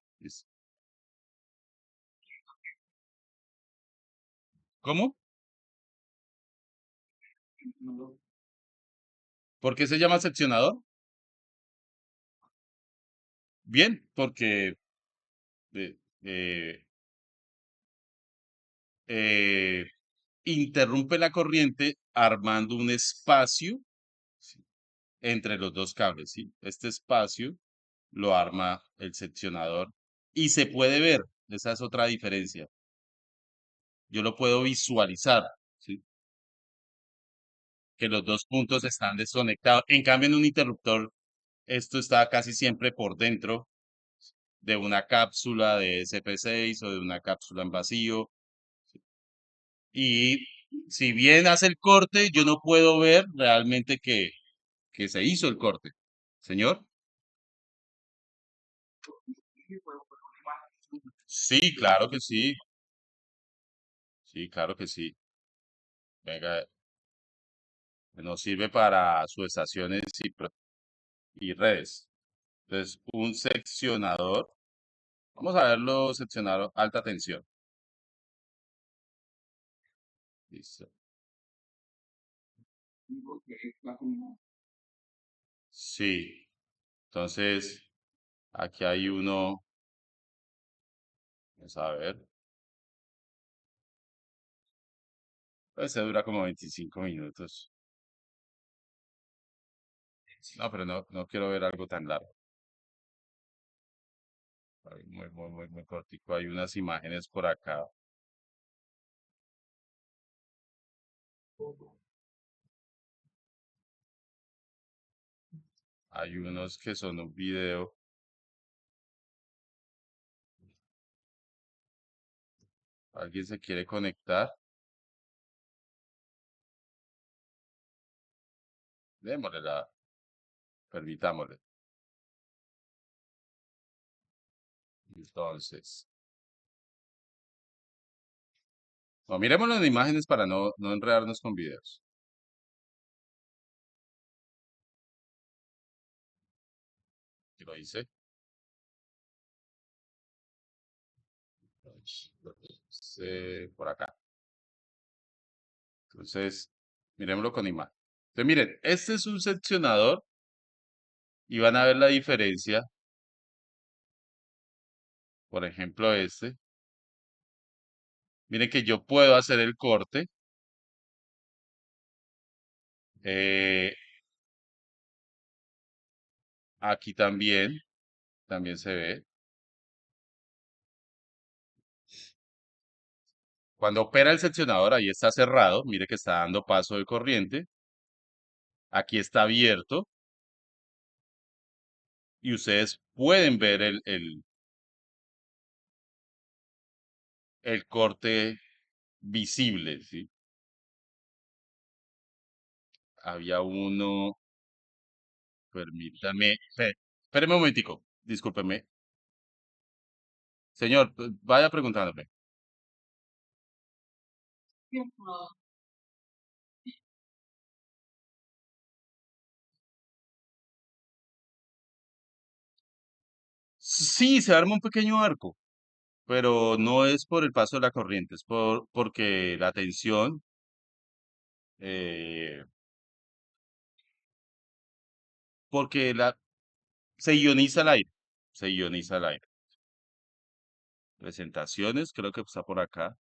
¿Cómo? ¿Por qué se llama seccionador? Bien, porque eh, eh, eh, interrumpe la corriente armando un espacio, ¿sí?, entre los dos cables, ¿sí? Este espacio lo arma el seccionador y se puede ver. Esa es otra diferencia. Yo lo puedo visualizar, ¿sí? Que los dos puntos están desconectados. En cambio, en un interruptor, esto está casi siempre por dentro de una cápsula de SP6 o de una cápsula en vacío. Y si bien hace el corte, yo no puedo ver realmente que se hizo el corte. Señor, sí, claro que sí. Sí, claro que sí. Venga, nos sirve para subestaciones y redes. Entonces, un seccionador. Vamos a verlo seccionado alta tensión. Listo. Sí. Entonces, aquí hay uno. Vamos a ver. Pues se dura como 25 minutos. No, pero no quiero ver algo tan largo. Muy cortico. Hay unas imágenes por acá. Hay unos que son un video. ¿Alguien se quiere conectar? Démosle permitámosle. Entonces, no, miremoslo en imágenes para no enredarnos con videos. ¿Qué lo hice? Por acá. Entonces, miremoslo con imagen. Entonces, miren, este es un seccionador y van a ver la diferencia. Por ejemplo, este. Miren que yo puedo hacer el corte. eh, Aquí también se ve. Cuando opera el seccionador, ahí está cerrado. Mire que está dando paso de corriente. Aquí está abierto y ustedes pueden ver el corte visible, ¿sí? Había uno, permítame, espéreme un momentico, discúlpeme. Señor, vaya preguntándome. Sí, se arma un pequeño arco, pero no es por el paso de la corriente, es porque la tensión, eh, porque se ioniza el aire, se ioniza el aire. Presentaciones, creo que está por acá.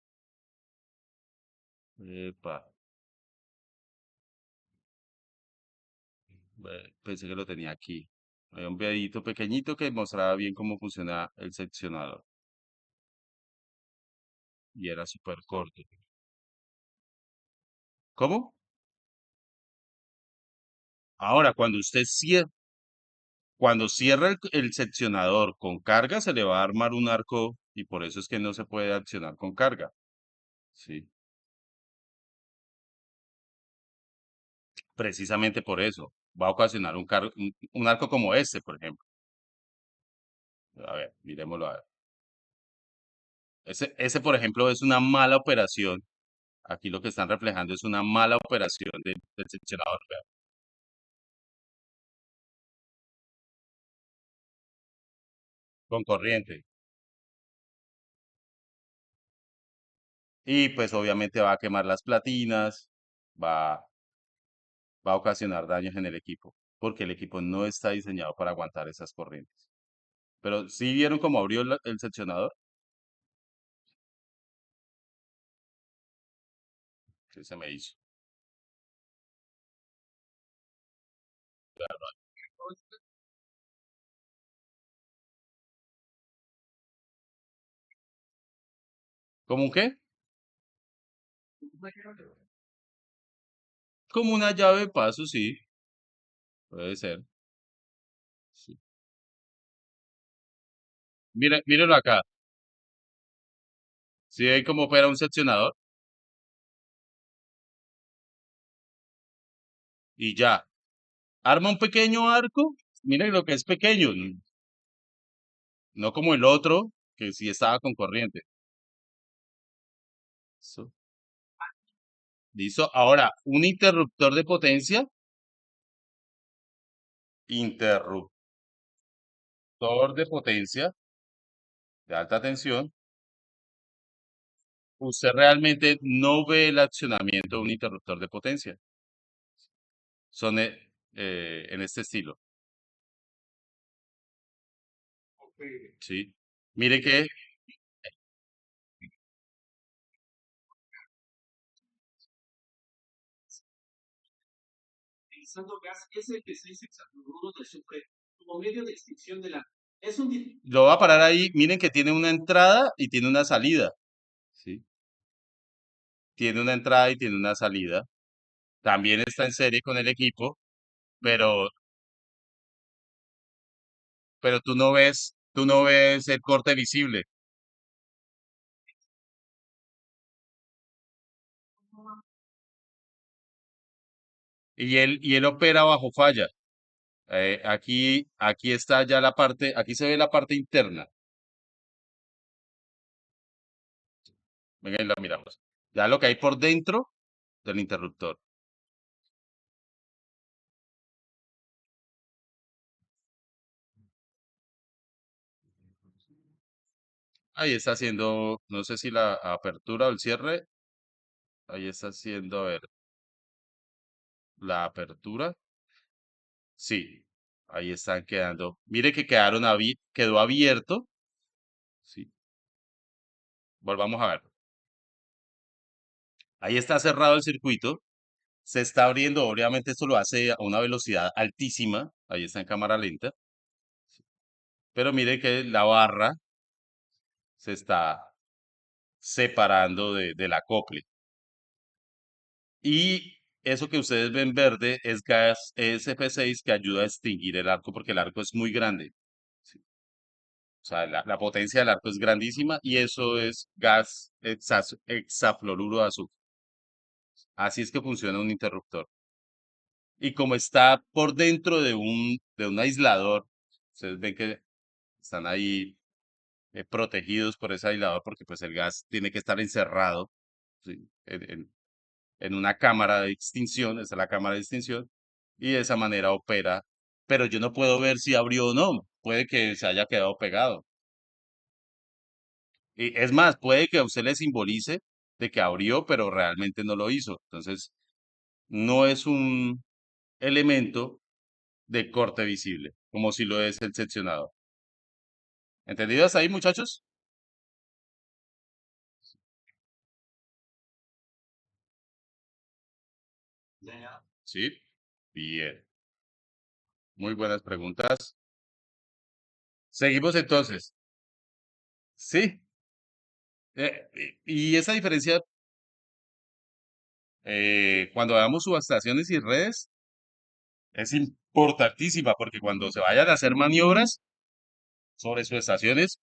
Epa, pensé que lo tenía aquí. Hay un videito pequeñito que mostraba bien cómo funciona el seccionador y era súper corto. ¿Cómo? Ahora, cuando cierra el seccionador con carga, se le va a armar un arco y por eso es que no se puede accionar con carga. Sí, precisamente por eso. Va a ocasionar un arco como este, por ejemplo. A ver, miremoslo a ver. Ese, por ejemplo, es una mala operación. Aquí lo que están reflejando es una mala operación del seccionador, vea, con corriente. Y pues obviamente va a quemar las platinas, va, va a ocasionar daños en el equipo, porque el equipo no está diseñado para aguantar esas corrientes. Pero sí vieron cómo abrió el seccionador, que se me hizo. ¿Cómo un qué? Como una llave de paso, sí, puede ser. Sí. Mírenlo acá. ¿Sí ven cómo opera un seccionador? Y ya. Arma un pequeño arco. Miren lo que es pequeño, no como el otro, que sí estaba con corriente. ¿Listo? Ahora, un interruptor de potencia, interruptor de potencia de alta tensión, usted realmente no ve el accionamiento de un interruptor de potencia. Son en este estilo, ¿sí? Mire que lo va a parar ahí. Miren que tiene una entrada y tiene una salida, ¿sí? Tiene una entrada y tiene una salida. También está en serie con el equipo, pero, pero tú no ves el corte visible. Y él opera bajo falla. Aquí está ya la parte, aquí se ve la parte interna. Venga, y la miramos. Ya lo que hay por dentro del interruptor. Ahí está haciendo, no sé si la apertura o el cierre. Ahí está haciendo, a ver, la apertura. Sí, ahí están quedando. Mire que quedó abierto. Sí, volvamos a ver. Ahí está cerrado el circuito. Se está abriendo. Obviamente esto lo hace a una velocidad altísima. Ahí está en cámara lenta. Pero mire que la barra se está separando del acople. Y eso que ustedes ven verde es gas ESP6 que ayuda a extinguir el arco porque el arco es muy grande. ¿Sí? O sea, la potencia del arco es grandísima y eso es gas hexafluoruro de azufre. Así es que funciona un interruptor. Y como está por dentro de un aislador, ustedes ven que están ahí protegidos por ese aislador porque pues el gas tiene que estar encerrado, ¿sí? en una cámara de extinción, esa es la cámara de extinción, y de esa manera opera, pero yo no puedo ver si abrió o no, puede que se haya quedado pegado. Y es más, puede que a usted le simbolice de que abrió, pero realmente no lo hizo. Entonces, no es un elemento de corte visible, como si lo es el seccionador. ¿Entendidos ahí, muchachos? Sí. Bien. Muy buenas preguntas. Seguimos entonces. Sí. Y esa diferencia, cuando hagamos subestaciones y redes, es importantísima porque cuando se vayan a hacer maniobras sobre subestaciones,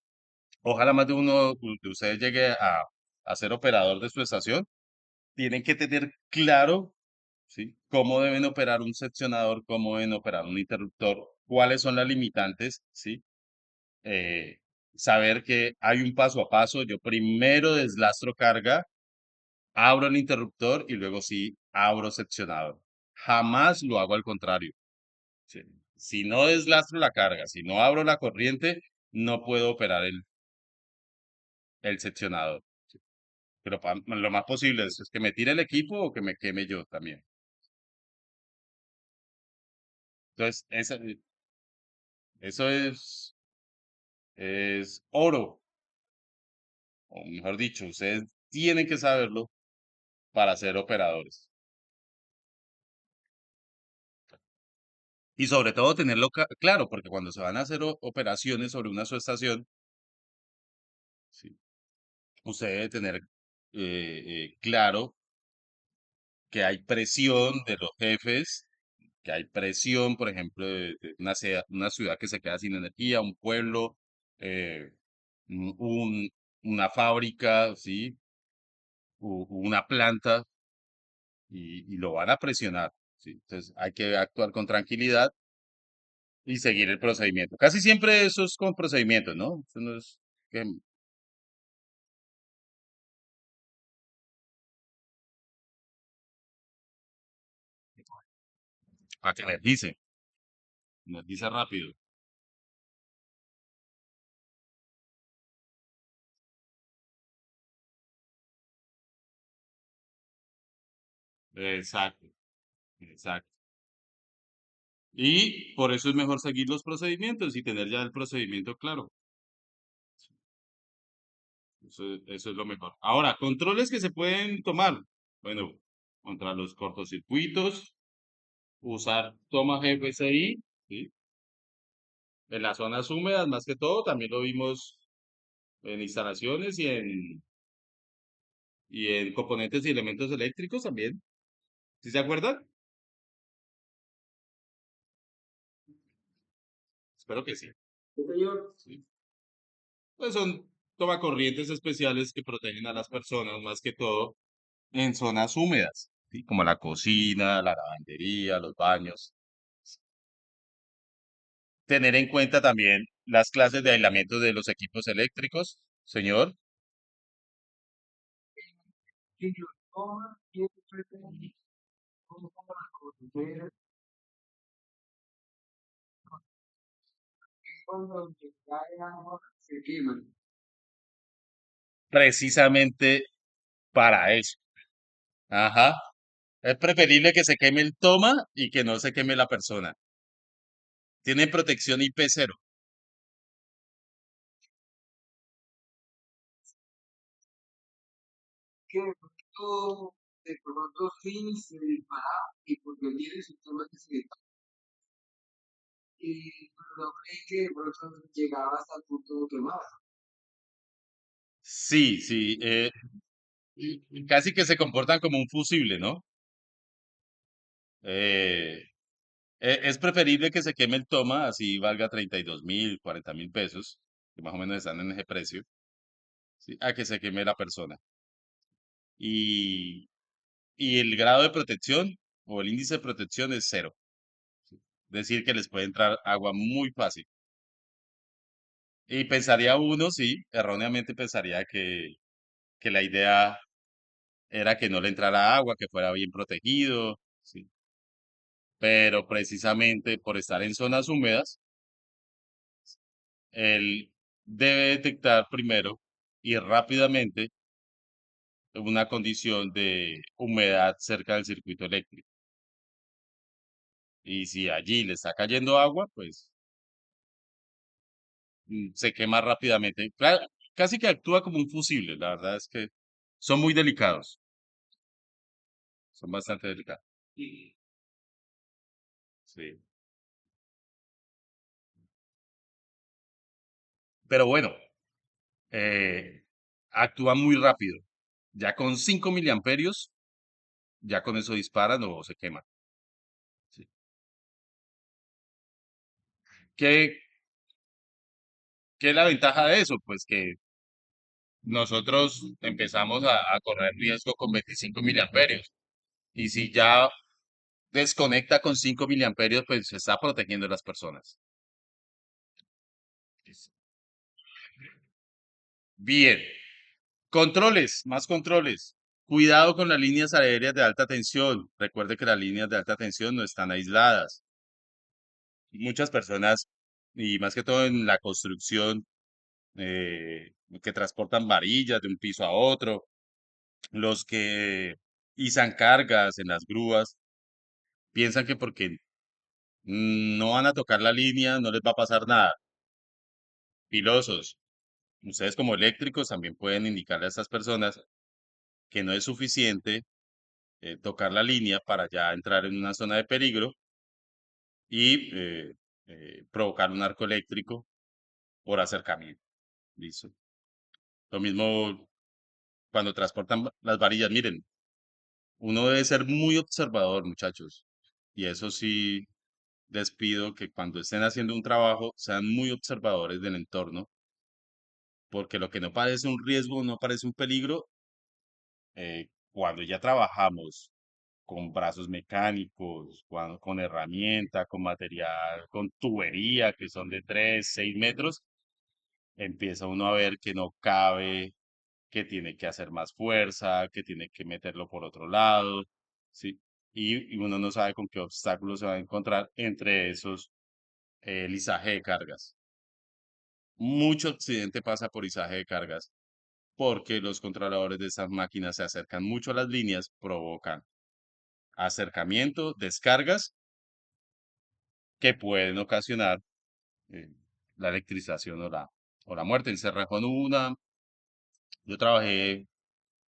ojalá más de uno de ustedes llegue a ser operador de su estación, tienen que tener claro, ¿sí? Cómo deben operar un seccionador, cómo deben operar un interruptor, cuáles son las limitantes, ¿sí? Eh, Saber que hay un paso a paso. Yo primero deslastro carga, abro el interruptor y luego sí abro seccionador. Jamás lo hago al contrario. ¿Sí? Si no deslastro la carga, si no abro la corriente, no puedo operar el seccionador. Pero lo más posible es que me tire el equipo o que me queme yo también. Entonces, eso es oro, o mejor dicho, ustedes tienen que saberlo para ser operadores. Y sobre todo tenerlo claro, porque cuando se van a hacer operaciones sobre una subestación, ¿sí? Usted debe tener claro que hay presión de los jefes, que hay presión, por ejemplo, de una ciudad que se queda sin energía, un pueblo, eh, una fábrica, ¿sí? Una planta, y lo van a presionar, ¿sí? Entonces hay que actuar con tranquilidad y seguir el procedimiento. Casi siempre eso es con procedimientos, ¿no? Eso no es que para que energice rápido. Exacto, exacto. Y por eso es mejor seguir los procedimientos y tener ya el procedimiento claro. Eso es lo mejor. Ahora, controles que se pueden tomar. Bueno, contra los cortocircuitos, usar toma GFSI, ¿sí? En las zonas húmedas, más que todo, también lo vimos en instalaciones y en componentes y elementos eléctricos también. ¿Sí se acuerdan? Espero que sí. Sí, señor. Sí. Pues son tomacorrientes especiales que protegen a las personas, más que todo, en zonas húmedas, ¿sí? Como la cocina, la lavandería, los baños. Tener en cuenta también las clases de aislamiento de los equipos eléctricos, señor. Precisamente para eso. Ajá. Es preferible que se queme el toma y que no se queme la persona. Tiene protección IP0. Sí, sí. Casi que se comportan como un fusible, ¿no? Eh, es preferible que se queme el toma, así valga 32.000, 40.000 pesos, que más o menos están en ese precio, ¿sí? A que se queme la persona. Y, y el grado de protección o el índice de protección es cero. Decir que les puede entrar agua muy fácil. Y pensaría uno, sí, erróneamente pensaría que la idea era que no le entrara agua, que fuera bien protegido, sí. Pero precisamente por estar en zonas húmedas, él debe detectar primero y rápidamente una condición de humedad cerca del circuito eléctrico. Y si allí le está cayendo agua, pues se quema rápidamente. Casi que actúa como un fusible, la verdad es que son muy delicados, son bastante delicados. Sí. Pero bueno, eh, actúa muy rápido. Ya con 5 miliamperios, ya con eso disparan o se queman. Sí. ¿Qué, qué es la ventaja de eso? Pues que nosotros empezamos a correr riesgo con 25 miliamperios. Y si ya desconecta con 5 miliamperios, pues se está protegiendo a las personas. Bien. Controles, más controles. Cuidado con las líneas aéreas de alta tensión. Recuerde que las líneas de alta tensión no están aisladas. Muchas personas, y más que todo en la construcción, que transportan varillas de un piso a otro, los que izan cargas en las grúas, piensan que porque no van a tocar la línea no les va a pasar nada. Pilosos, ustedes como eléctricos también pueden indicarle a estas personas que no es suficiente tocar la línea para ya entrar en una zona de peligro y provocar un arco eléctrico por acercamiento. ¿Listo? Lo mismo cuando transportan las varillas. Miren, uno debe ser muy observador, muchachos. Y eso sí, les pido que cuando estén haciendo un trabajo sean muy observadores del entorno, porque lo que no parece un riesgo, no parece un peligro, cuando ya trabajamos con brazos mecánicos, con herramienta, con material, con tubería, que son de 3 6 metros, empieza uno a ver que no cabe, que tiene que hacer más fuerza, que tiene que meterlo por otro lado, ¿sí? y uno no sabe con qué obstáculos se va a encontrar entre esos lizaje de cargas. Mucho accidente pasa por izaje de cargas porque los controladores de esas máquinas se acercan mucho a las líneas, provocan acercamiento, descargas que pueden ocasionar eh, la electrización o la muerte. En Cerrejón hubo yo trabajé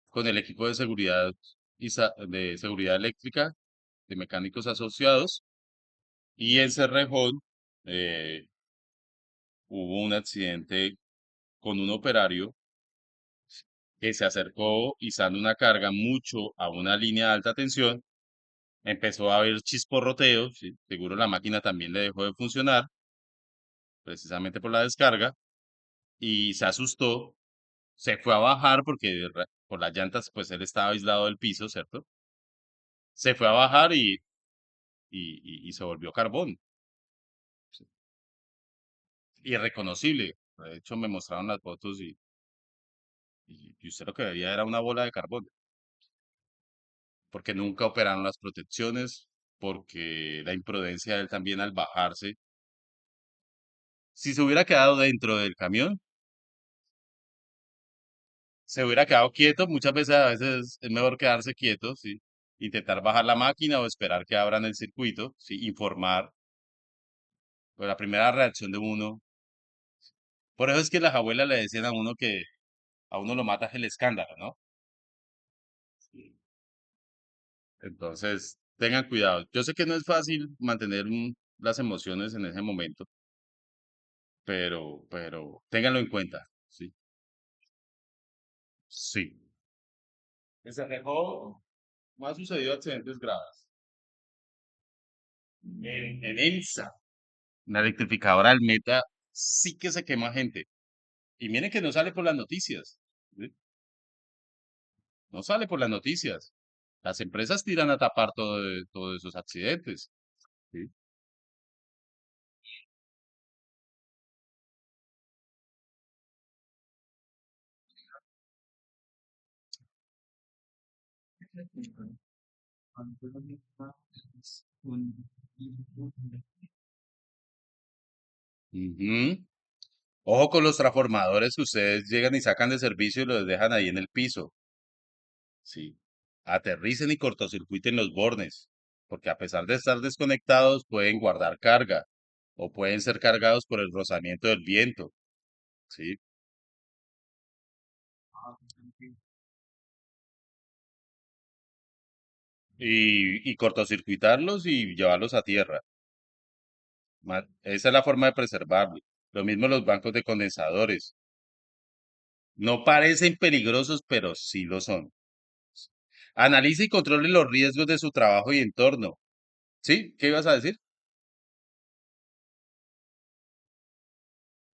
con el equipo de seguridad, de seguridad eléctrica de mecánicos asociados y en Cerrejón eh, hubo un accidente con un operario que se acercó izando una carga mucho a una línea de alta tensión, empezó a haber chisporroteo, ¿sí? Seguro la máquina también le dejó de funcionar, precisamente por la descarga, y se asustó, se fue a bajar porque por las llantas, pues él estaba aislado del piso, ¿cierto? Se fue a bajar y se volvió carbón, ¿sí? Irreconocible. De hecho, me mostraron las fotos y usted lo que veía era una bola de carbón, porque nunca operaron las protecciones, porque la imprudencia de él también al bajarse. Si se hubiera quedado dentro del camión, se hubiera quedado quieto. Muchas veces, a veces es mejor quedarse quieto, ¿sí? Intentar bajar la máquina o esperar que abran el circuito, ¿sí? Informar. Pues la primera reacción de uno. Por eso es que las abuelas le decían a uno que a uno lo mata es el escándalo, ¿no? Sí. Entonces, tengan cuidado. Yo sé que no es fácil mantener las emociones en ese momento, pero ténganlo en cuenta, ¿sí? Sí. En Cerrejón no ha sucedido accidentes graves. En EMSA, la electrificadora del Meta sí que se quema gente. Y miren que no sale por las noticias, ¿sí? No sale por las noticias. Las empresas tiran a tapar todos esos accidentes, ¿sí? Ujú. Ojo con los transformadores que ustedes llegan y sacan de servicio y los dejan ahí en el piso. Sí. Aterricen y cortocircuiten los bornes, porque a pesar de estar desconectados, pueden guardar carga o pueden ser cargados por el rozamiento del viento. Sí. Y cortocircuitarlos y llevarlos a tierra. Esa es la forma de preservarlos. Lo mismo los bancos de condensadores. No parecen peligrosos, pero sí lo son. Analice y controle los riesgos de su trabajo y entorno. ¿Sí? ¿Qué ibas a decir?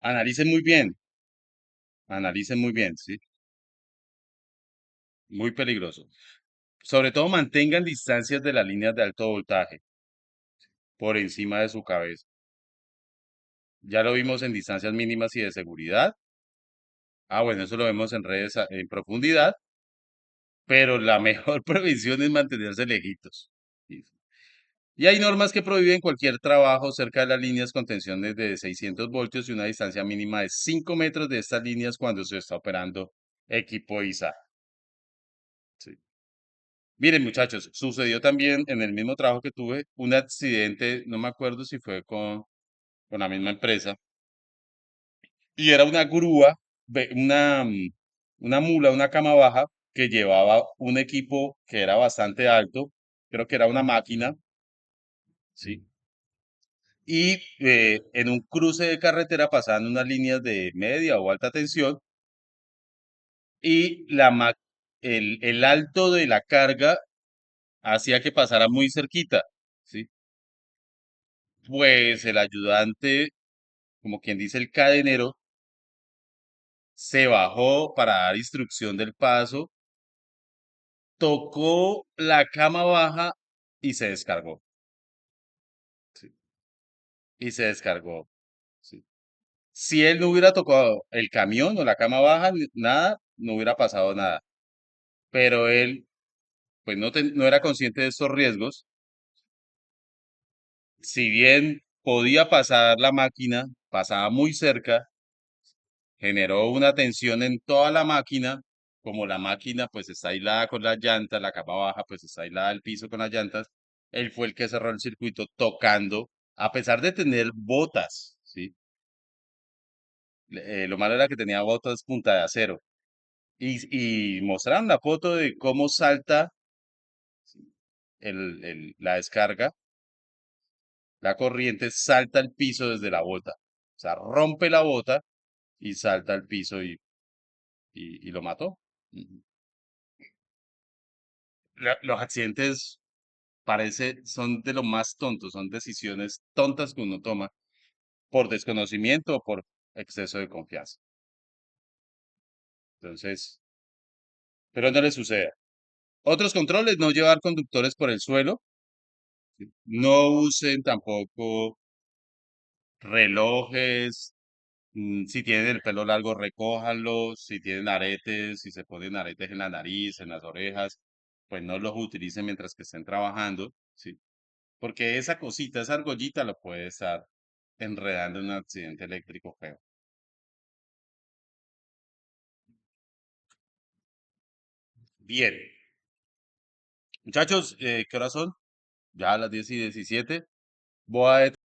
Analicen muy bien. Analicen muy bien, ¿sí? Muy peligroso. Sobre todo mantengan distancias de las líneas de alto voltaje por encima de su cabeza. Ya lo vimos en distancias mínimas y de seguridad. Ah, bueno, eso lo vemos en redes en profundidad, pero la mejor previsión es mantenerse lejitos. Y y hay normas que prohíben cualquier trabajo cerca de las líneas con tensiones de 600 voltios y una distancia mínima de 5 metros de estas líneas cuando se está operando equipo ISA. Sí. Miren, muchachos, sucedió también en el mismo trabajo que tuve un accidente, no me acuerdo si fue con la misma empresa, y era una grúa, una mula, una cama baja que llevaba un equipo que era bastante alto, creo que era una máquina, ¿sí? Y en un cruce de carretera pasaban unas líneas de media o alta tensión y el alto de la carga hacía que pasara muy cerquita, ¿sí? Pues el ayudante, como quien dice el cadenero, se bajó para dar instrucción del paso, tocó la cama baja y se descargó, ¿sí? Y se descargó, ¿sí? Si él no hubiera tocado el camión o la cama baja, nada, no hubiera pasado nada. Pero él, pues no era consciente de estos riesgos. Si bien podía pasar la máquina, pasaba muy cerca, generó una tensión en toda la máquina, como la máquina pues está aislada con las llantas, la capa baja pues está aislada del piso con las llantas, él fue el que cerró el circuito tocando, a pesar de tener botas, ¿sí? Lo malo era que tenía botas punta de acero. Y mostraron la foto de cómo salta la descarga, la corriente salta al piso desde la bota. O sea, rompe la bota y salta al piso y lo mató. Ujú. Los accidentes son de lo más tontos, son decisiones tontas que uno toma por desconocimiento o por exceso de confianza. Entonces, pero no le suceda. Otros controles, no llevar conductores por el suelo, no usen tampoco relojes. Si tienen el pelo largo, recójanlo. Si tienen aretes, si se ponen aretes en la nariz, en las orejas, pues no los utilicen mientras que estén trabajando, ¿sí? Porque esa cosita, esa argollita lo puede estar enredando en un accidente eléctrico feo. Bien, muchachos, ¿qué horas son? Ya a las 10:17. Voy a